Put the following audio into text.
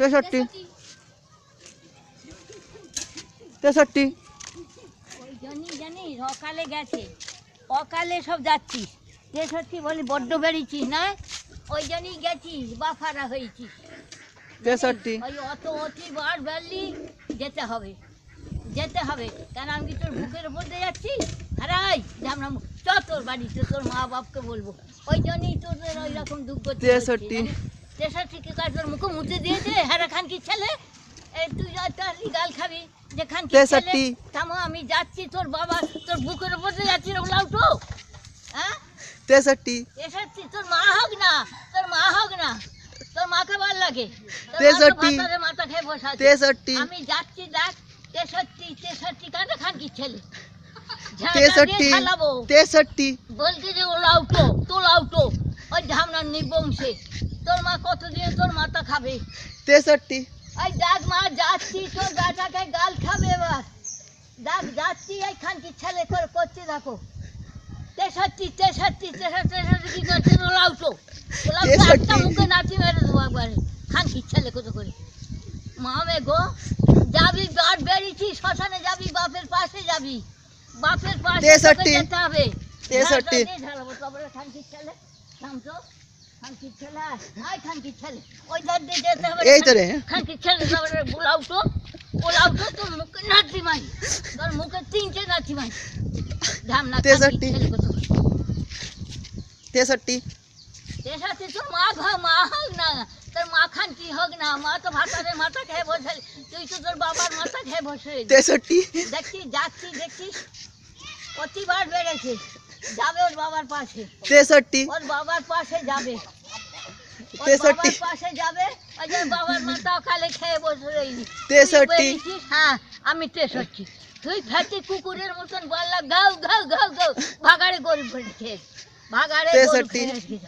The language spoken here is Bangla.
63 63 ওই জানি সকালে গেছে অকালে সব যাচ্ছিস 63 বলি বড্ড বেরিয়েছিস না ওই জন্যই গেছিস বাফারা হয়েছিস 63 ওই অতিবার বেরলি যেতে হবে কেন আমি কি তোর বুকের উপর দিয়ে যাচ্ছি হারাই আমরা চ তোর বাড়িতে তোর মা বাপকে বলবো ওই জন্যই তোদের ওই রকম দুঃখ 63 কি কাজ তোর মুখে মুছে দিয়েছে হ্যাঁ খান কি ছেলে এই তুই গাল খাবি যে খান কি ছেলে থামো আমি যাচ্ছি তোর বাবা তোর বুকের উপর দিয়ে যাচ্ছি রে লাউটো হ্যাঁ 63 তোর মা হোক না তোর মাকে ভালো লাগে 63 মাথা খেয়ে বসে আছে 63 আমি যাচ্ছি দেখ 63 কানে খান কি ছেলে 63 বলতে যে ও লাউটো ওই ঝামনার নিবংশে তোর মা কতদিন তোর মাথা খাবে 63 ওই দেখ মা যাচ্ছি তোর বেটাকে গাল খাবে এবার দেখ যাচ্ছি এই খান কি ছেলে করে করতে দেখো 63 কি করছে ও লাউটো একটা মুখে নাচি মেরে দেবো একবারে খান কি ছেলে কত করে মামে গো যাবি বাট বেরিয়েছি শ্মশানে যাবি বাপের পাশে যেতে হবে 63 ঝালাবো তারপরে খানকির ছেলে থামতো খানকির ছেলে আয় খানকির ছেলে ওই ধার দিয়ে যেতে হবে এই তো রে খানকির ছেলে তারপরে ও লাউটো তোর মুখে নাচি মাই তোর মুখে 3টে নাচি মাই ধামনা 63 তোর মা হোক না তোর মা খান কি হোক না মা তো ভাতারে মাথা খেয়ে বসে তুই তো তোর বাবার মাথা খেয়ে বসে 63 দেখছিস প্রতিবার বেড়েছে যাবে ওর বাবার পাশে 63 ওর বাবার পাশে যাবে 63 ওই যে বাবার মাথা কালে খেয়ে বসে রইলি 63 হ্যাঁ আমি 63 তুই ফেটি কুকুরের মতন বললা গাও ভাগাড়ে গরিব খেয়ে ভাগাড়ে 63